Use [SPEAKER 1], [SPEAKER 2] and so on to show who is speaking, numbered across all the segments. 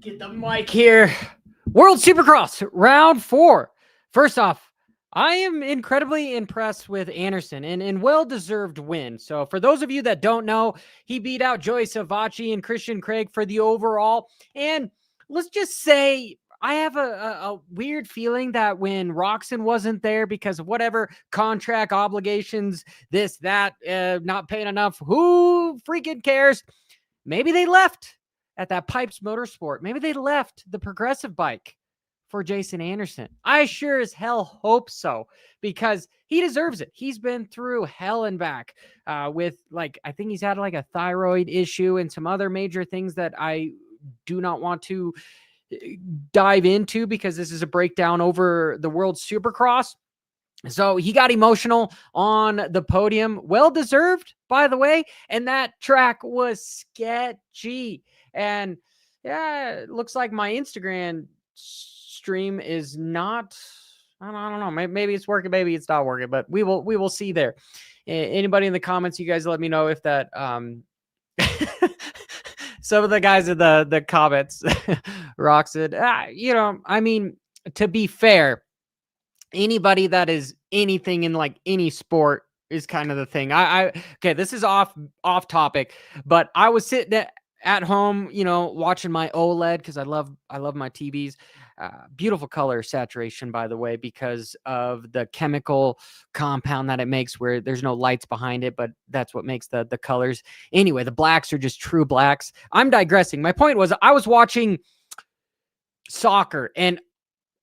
[SPEAKER 1] Get the mic here. World Supercross, round 4. First off, I am incredibly impressed with Anderson and well-deserved win. So for those of you that don't know, he beat out Joey Savacci and Christian Craig for the overall. And let's just say I have a weird feeling that when Roxon wasn't there because of whatever contract obligations, this, that, not paying enough, who freaking cares? Maybe they left at that Pipes Motorsport. Maybe they left the progressive bike for Jason Anderson. I sure as hell hope so, because he deserves it. He's been through hell and back with, like, I think he's had like a thyroid issue and some other major things that I do not want to dive into because this is a breakdown over the World Supercross. So he got emotional on the podium. Well-deserved, by the way. And that track was sketchy. And yeah, it looks like my Instagram stream is not, I don't know. Maybe it's working, maybe it's not working, but we will see there. Anybody in the comments, you guys let me know if that, some of the guys in the comments, Roxon, I mean, to be fair, anybody that is anything in like any sport is kind of the thing. Okay, this is off topic, but I was sitting at home, watching my OLED because I love my TVs. Beautiful color saturation, by the way, because of the chemical compound that it makes where there's no lights behind it, but that's what makes the colors. Anyway, the blacks are just true blacks. I'm digressing. My point was I was watching soccer, and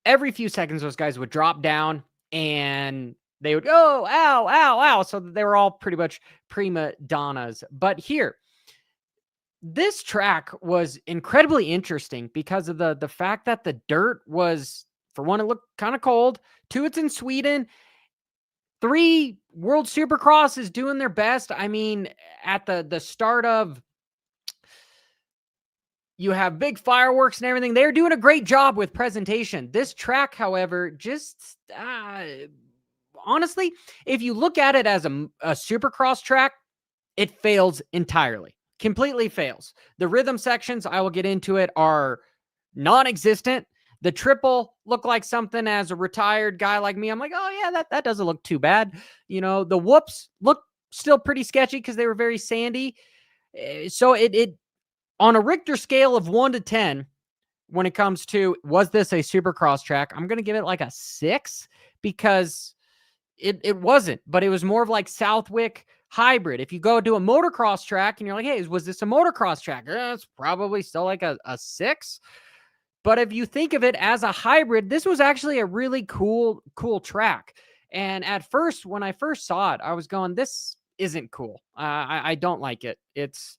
[SPEAKER 1] every few seconds those guys would drop down and they would go, ow, ow, ow. So they were all pretty much prima donnas. But here, this track was incredibly interesting because of the fact that the dirt was, for one, it looked kind of cold. 2, it's in Sweden. 3, World Supercross is doing their best. I mean, at the start of, you have big fireworks and everything. They're doing a great job with presentation. This track, however, just honestly, if you look at it as a Supercross track, it fails entirely. Completely fails. The rhythm sections, I will get into it, are non-existent. The triple looked like something as a retired guy like me. I'm like, oh yeah, that doesn't look too bad. The whoops look still pretty sketchy because they were very sandy. So it on a Richter scale of 1 to 10, when it comes to, was this a Supercross track, I'm going to give it like a 6 because it wasn't, but it was more of like Southwick hybrid. If you go to a motocross track and you're like, hey, was this a motocross track? It's probably still like a 6. But if you think of it as a hybrid, this was actually a really cool track. And at first, when I first saw it, I was going, this isn't cool. I don't like it. It's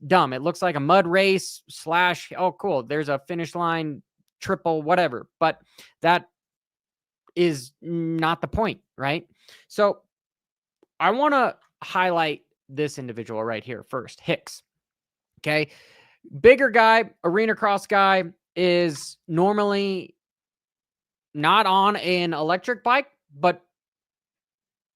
[SPEAKER 1] dumb. It looks like a mud race / oh, cool, there's a finish line, triple, whatever. But that is not the point, right? So I want to highlight this individual right here first, Hicks. Okay. Bigger guy, arena cross guy, is normally not on an electric bike, but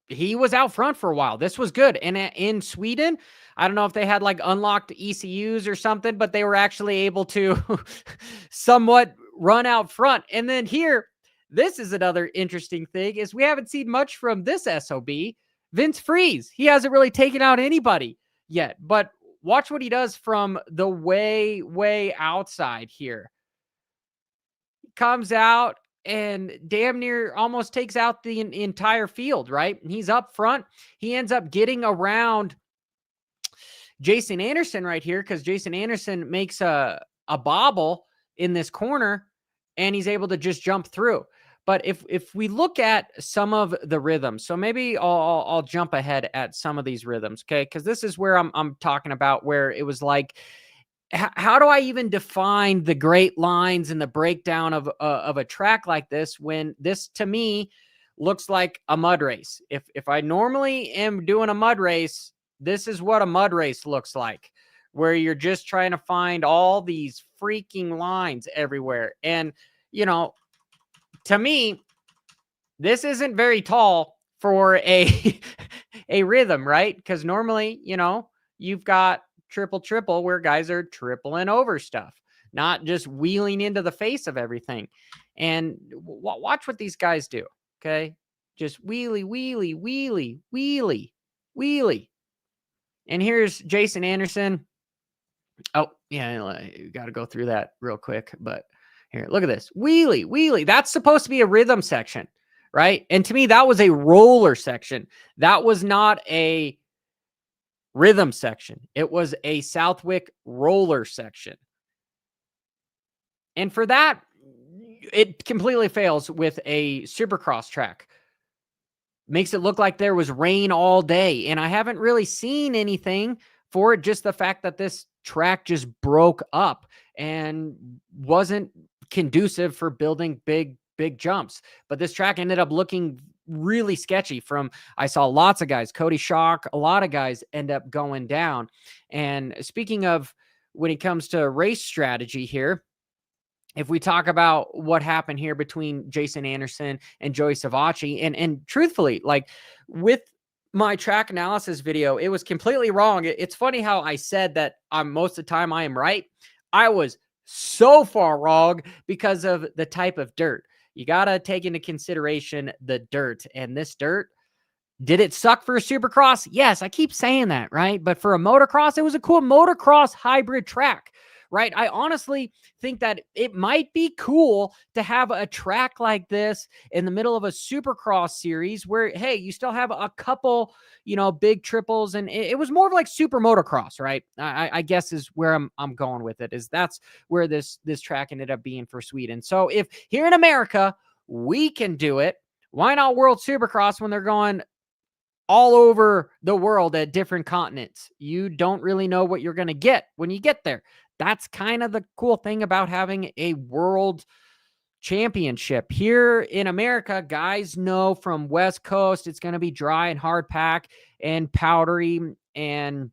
[SPEAKER 1] he was out front for a while. This was good. And in Sweden, I don't know if they had like unlocked ECUs or something, but they were actually able to somewhat run out front. And then here, this is another interesting thing, is we haven't seen much from this SOB, Vince Freeze. He hasn't really taken out anybody yet, but watch what he does from the way outside here. He comes out and damn near almost takes out the entire field, right? And he's up front. He ends up getting around Jason Anderson right here because Jason Anderson makes a bobble in this corner and he's able to just jump through. But if we look at some of the rhythms, so maybe I'll jump ahead at some of these rhythms, okay? Because this is where I'm talking about where it was like, how do I even define the great lines and the breakdown of a track like this when this, to me, looks like a mud race? If I normally am doing a mud race, this is what a mud race looks like, where you're just trying to find all these freaking lines everywhere. And, to me, this isn't very tall for a rhythm, right? Because normally, you've got triple where guys are tripling over stuff. not just wheeling into the face of everything. And watch what these guys do. Okay. Just wheelie, wheelie, wheelie, wheelie, wheelie. And here's Jason Anderson. Oh, yeah, you got to go through that real quick. But here, look at this. Wheelie, wheelie. That's supposed to be a rhythm section, right? And to me, that was a roller section. That was not a rhythm section. It was a Southwick roller section. And for that, it completely fails with a Supercross track. Makes it look like there was rain all day. And I haven't really seen anything for it. Just the fact that this track just broke up and wasn't conducive for building big jumps. But this track ended up looking really sketchy. I saw lots of guys, Cody Schock, a lot of guys end up going down. And speaking of when it comes to race strategy here, if we talk about what happened here between Jason Anderson and Joey Savacci, and truthfully, like with my track analysis video, it was completely wrong. It's funny how I said that most of the time I am right. I was so far wrong because of the type of dirt. You got to take into consideration the dirt, and this dirt, did it suck for a Supercross? Yes, I keep saying that, right? But for a motocross, it was a cool motocross hybrid track. Right. I honestly think that it might be cool to have a track like this in the middle of a Supercross series where, hey, you still have a couple, big triples. And it was more of like super motocross, right? I guess is where I'm going with it, is that's where this track ended up being for Sweden. So if here in America, we can do it, why not World Supercross when they're going all over the world at different continents? You don't really know what you're going to get when you get there. That's kind of the cool thing about having a world championship. Here in America, guys know from West Coast, it's going to be dry and hard pack and powdery and,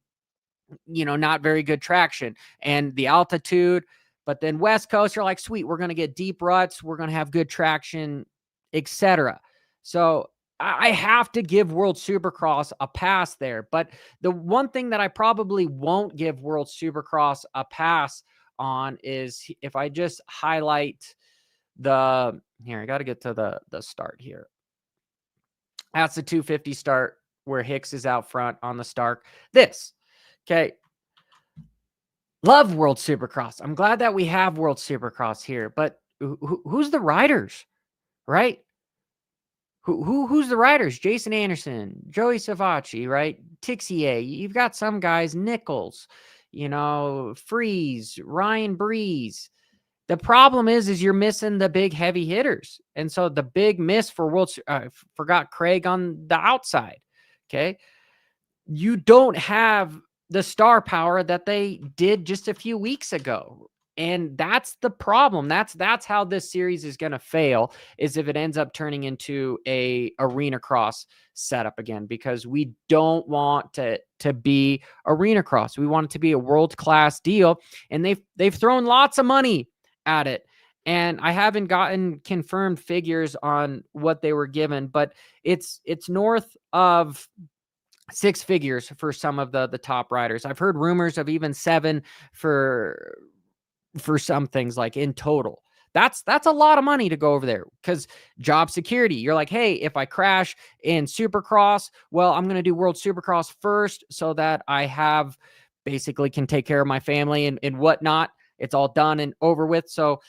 [SPEAKER 1] not very good traction and the altitude. But then West Coast, you're like, sweet, we're going to get deep ruts. We're going to have good traction, etc. So I have to give World Supercross a pass there. But the one thing that I probably won't give World Supercross a pass on is if I just highlight I got to get to the start here. That's the 250 start where Hicks is out front on the start. Okay. Love World Supercross. I'm glad that we have World Supercross here, but who's the riders, right? Who's the riders? Jason Anderson, Joey Savacci, right? Tixier. You've got some guys, Nichols, Freeze, Ryan Breeze. The problem is you're missing the big heavy hitters. And so the big miss for forgot Craig on the outside. Okay. You don't have the star power that they did just a few weeks ago. And that's the problem. That's how this series is going to fail, is if it ends up turning into a arena cross setup again, because we don't want to be arena cross. We want it to be a world-class deal. And they've thrown lots of money at it. And I haven't gotten confirmed figures on what they were given, but it's north of 6 figures for some of the top riders. I've heard rumors of even 7 for some things, like in total. That's a lot of money to go over there, because job security. You're like, hey, if I crash in Supercross, well, I'm going to do World Supercross first so that I basically can take care of my family and whatnot. It's all done and over with. So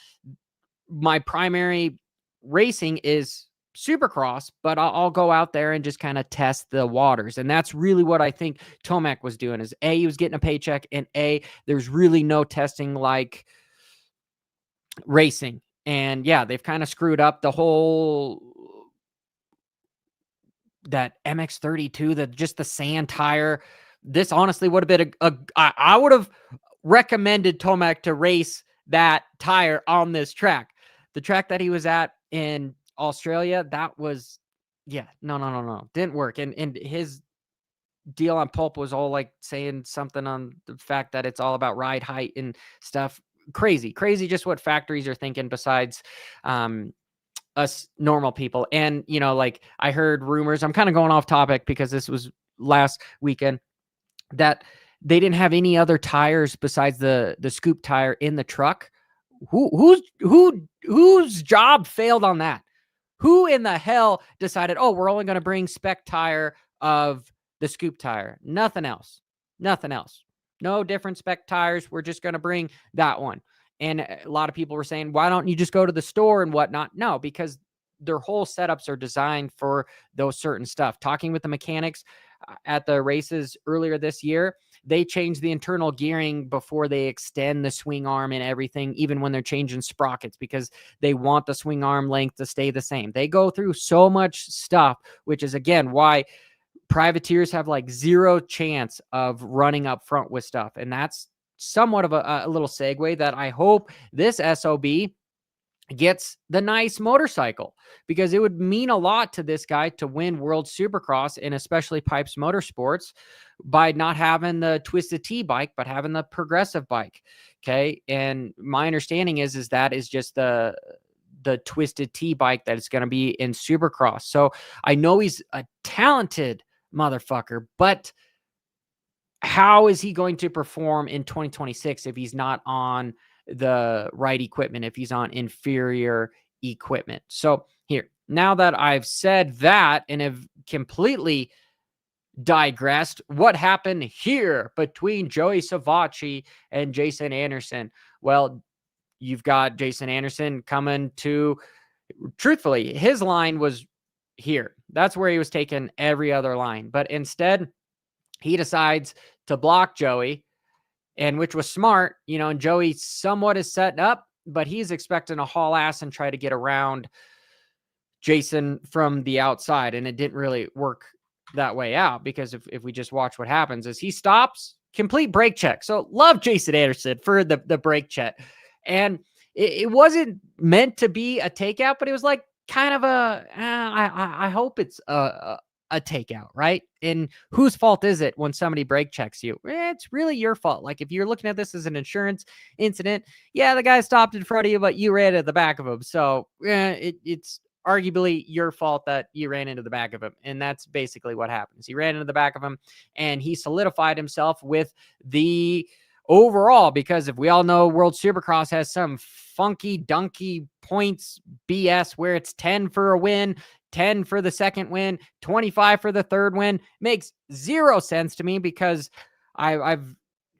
[SPEAKER 1] my primary racing is Supercross, but I'll go out there and just kind of test the waters. And that's really what I think Tomac was doing, is A, he was getting a paycheck, and A, there's really no testing like racing. And yeah, they've kind of screwed up the whole, that MX32, just the sand tire. This honestly would have been I would have recommended Tomac to race that tire on this track. The track that he was at in Australia, that was, no, didn't work. And his deal on Pulp was all like saying something on the fact that it's all about ride height and stuff. Crazy just what factories are thinking, besides us normal people. And like, I heard rumors, I'm kind of going off topic because this was last weekend, that they didn't have any other tires besides the scoop tire in the truck whose job failed on that? Who in the hell decided, oh, we're only going to bring spec tire of the scoop tire? Nothing else. Nothing else. No different spec tires. We're just going to bring that one. And a lot of people were saying, why don't you just go to the store and whatnot? No, because their whole setups are designed for those certain stuff. Talking with the mechanics at the races earlier this year, they change the internal gearing before they extend the swing arm and everything, even when they're changing sprockets, because they want the swing arm length to stay the same. They go through so much stuff, which is, again, why privateers have like zero chance of running up front with stuff. And that's somewhat of a little segue that I hope this SOB gets the nice motorcycle, because it would mean a lot to this guy to win World Supercross and especially Pipes Motorsports by not having the Twisted T bike, but having the progressive bike. Okay. And my understanding is that is just the Twisted T bike that is going to be in Supercross. So I know he's a talented motherfucker, but how is he going to perform in 2026 if he's not on the right equipment, if he's on inferior equipment? So here, now that I've said that and have completely digressed, what happened here between Joey Savacci and Jason Anderson? Well, you've got Jason Anderson coming to, truthfully, his line was here. That's where he was taking every other line. But instead, he decides to block Joey, and which was smart, you know, and Joey somewhat is setting up, but he's expecting to haul ass and try to get around Jason from the outside. And it didn't really work that way out, because if we just watch what happens is he stops, complete brake check. So love Jason Anderson for the brake check. And it wasn't meant to be a takeout, but it was like kind of I hope it's a takeout, right? And whose fault is it when somebody brake checks you? It's really your fault. Like, if you're looking at this as an insurance incident, yeah, the guy stopped in front of you, but you ran at the back of him. So it's arguably your fault that you ran into the back of him. And that's basically what happens. He ran into the back of him and he solidified himself with the overall, because if we all know World Supercross has some funky dunky points BS where it's 10 for a win, 10 for the second win, 25 for the third win. Makes zero sense to me, because I've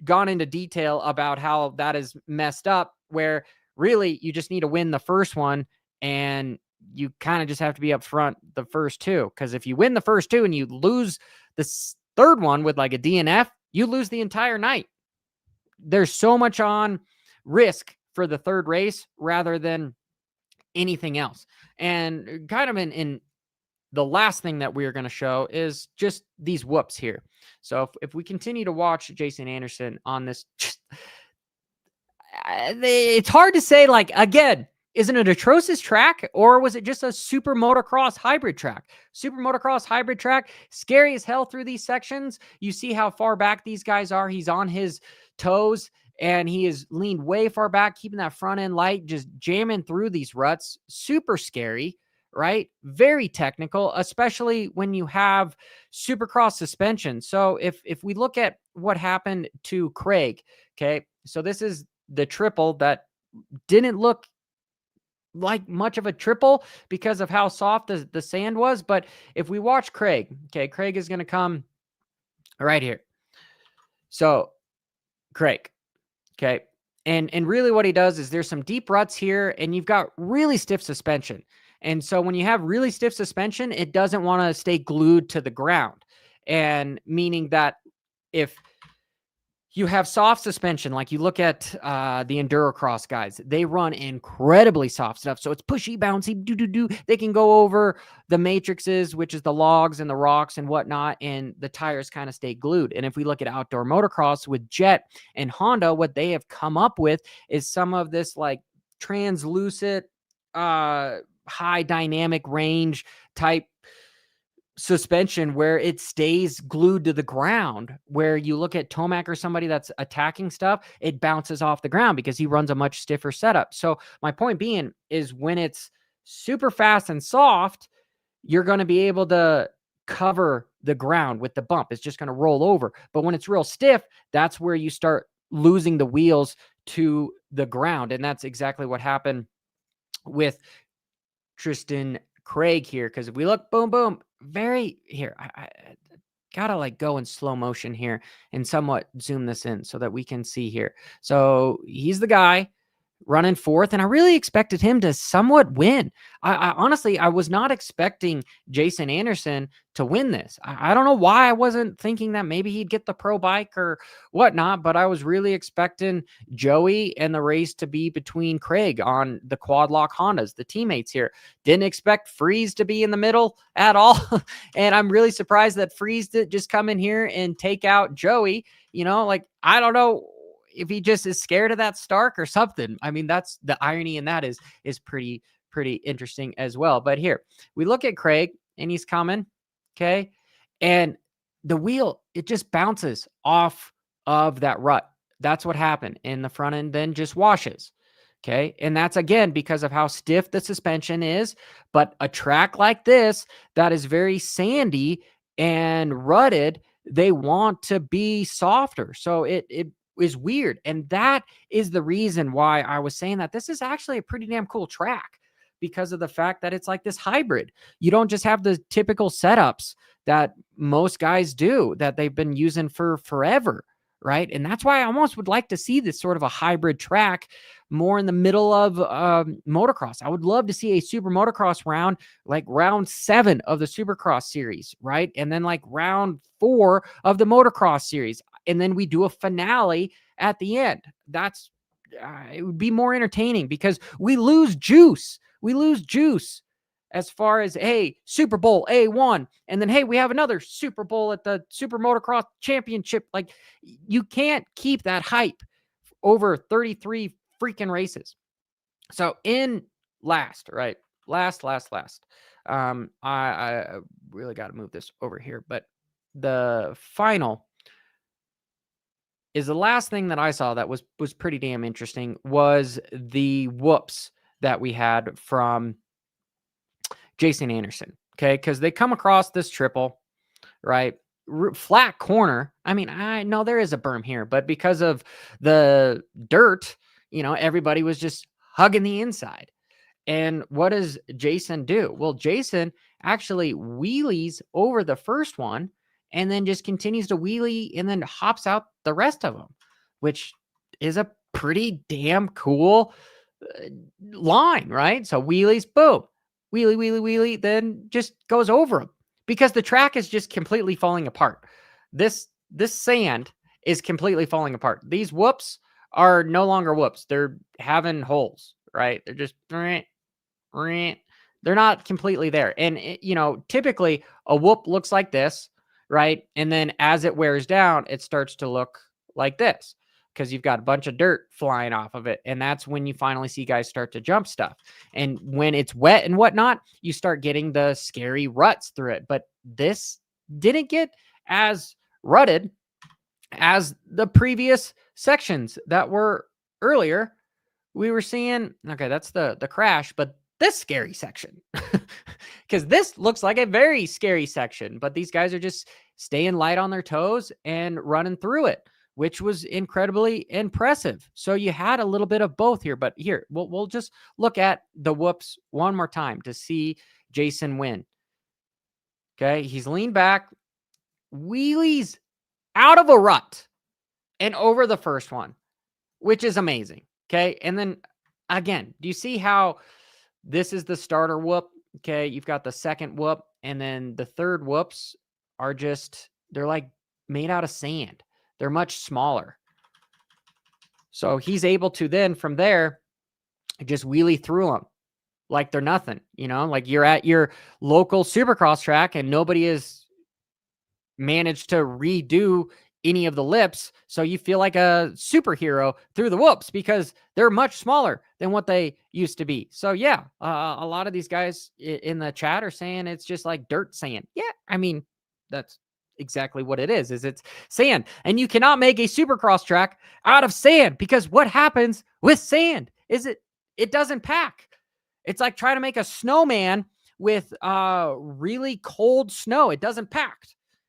[SPEAKER 1] gone into detail about how that is messed up, where really you just need to win the first one and you kind of just have to be up front the first two. Because if you win the first two and you lose the third one with like a DNF, you lose the entire night. There's so much on risk for the third race rather than anything else. And kind of in the last thing that we're going to show is just these whoops here. So if we continue to watch Jason Anderson on this, it's hard to say, like, again, is it an atrocious track, or was it just a super motocross hybrid track? Super motocross hybrid track, scary as hell through these sections. You see how far back these guys are. He's on his toes and he is leaned way far back, keeping that front end light, just jamming through these ruts. Super scary, right? Very technical, especially when you have Supercross suspension. So if we look at what happened to Craig, okay, so this is the triple that didn't look like much of a triple because of how soft the sand was. But if we watch Craig, okay, Craig is going to come right here. So Craig, okay. And really what he does is there's some deep ruts here and you've got really stiff suspension. And so when you have really stiff suspension, it doesn't want to stay glued to the ground. And meaning that if you have soft suspension, like you look at the Endurocross guys, they run incredibly soft stuff. So it's pushy, bouncy, They can go over the matrices, which is the logs and the rocks and whatnot, and the tires kind of stay glued. And if we look at outdoor motocross with Jet and Honda, what they have come up with is some of this like translucent, high dynamic range type suspension where it stays glued to the ground, where you look at Tomac or somebody that's attacking stuff, it bounces off the ground because he runs a much stiffer setup. So my point being is when it's super fast and soft, you're going to be able to cover the ground with the bump. It's just going to roll over. But when it's real stiff, that's where you start losing the wheels to the ground. And that's exactly what happened with Tristan Craig here. Because if we look, boom, boom, very here. I gotta like go in slow motion here and somewhat zoom this in so that we can see here. So he's the guy running fourth, and I really expected him to somewhat win. I honestly, I was not expecting Jason Anderson to win this. I don't know why I wasn't thinking that maybe he'd get the pro bike or whatnot, but I was really expecting Joey and the race to be between Craig on the quad lock Hondas, the teammates here. Didn't expect Freeze to be in the middle at all. And I'm really surprised that Freeze did just come in here and take out Joey. Like, I don't know if he just is scared of that Stark or something. I mean, that's the irony in that is pretty interesting as well. But here we look at Craig and he's coming. Okay. And the wheel, it just bounces off of that rut. That's what happened. And the front end then just washes. Okay. And that's again because of how stiff the suspension is. But a track like this that is very sandy and rutted, they want to be softer. So it is weird. And that is the reason why I was saying that this is actually a pretty damn cool track, because of the fact that it's like this hybrid. You don't just have the typical setups that most guys do that they've been using for forever, right? And that's why I almost would like to see this sort of a hybrid track more in the middle of motocross. I would love to see a super motocross round, like round 7 of the Supercross series, right? And then like round 4 of the motocross series. And then we do a finale at the end. That's it would be more entertaining, because we lose juice. We lose juice as far as, hey, Super Bowl A1, and then, hey, we have another Super Bowl at the Super Motocross Championship. Like, you can't keep that hype over 33 freaking races. So in last, right? Last. I really got to move this over here, but the final is the last thing that I saw that was pretty damn interesting, was the whoops that we had from Jason Anderson. Okay. Because they come across this triple, right? Flat corner. I mean, I know there is a berm here, but because of the dirt, everybody was just hugging the inside. And what does Jason do? Well, Jason actually wheelies over the first one and then just continues to wheelie and then hops out the rest of them, which is a pretty damn cool line, right? So wheelies, boom, wheelie, then just goes over them, because the track is just completely falling apart. This sand is completely falling apart. These whoops are no longer whoops. They're having holes, right? They're just, they're not completely there. And, typically a whoop looks like this, right? And then as it wears down, it starts to look like this, because you've got a bunch of dirt flying off of it. And that's when you finally see guys start to jump stuff. And when it's wet and whatnot, you start getting the scary ruts through it. But this didn't get as rutted as the previous sections that were earlier. We were seeing, okay, that's the crash, but this scary section, because this looks like a very scary section, but these guys are just staying light on their toes and running through it, which was incredibly impressive. So you had a little bit of both here, but here, we'll just look at the whoops one more time to see Jason win. Okay, he's leaned back, wheelies out of a rut and over the first one, which is amazing. Okay, and then again, do you see how this is the starter whoop? Okay, you've got the second whoop, and then the third whoops are just, they're like made out of sand. They're much smaller. So he's able to then from there just wheelie through them like they're nothing, like you're at your local Supercross track and nobody has managed to redo any of the lips. So you feel like a superhero through the whoops, because they're much smaller than what they used to be. So yeah, a lot of these guys in the chat are saying it's just like dirt sand. Yeah. I mean, that's exactly what it is it's sand. And you cannot make a Supercross track out of sand, because what happens with sand is it doesn't pack. It's like trying to make a snowman with really cold snow. It doesn't pack.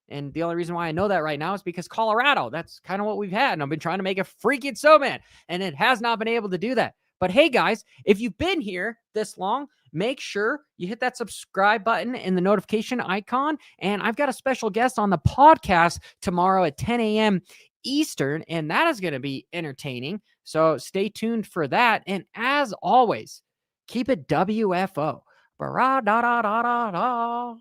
[SPEAKER 1] And the only reason why I know that right now is because Colorado, that's kind of what we've had. And I've been trying to make a freaking so man, and it has not been able to do that. But hey, guys, if you've been here this long, make sure you hit that subscribe button and the notification icon. And I've got a special guest on the podcast tomorrow at 10 a.m. Eastern, and that is going to be entertaining. So stay tuned for that. And as always, keep it WFO. Ba-ra-da-da-da-da-da.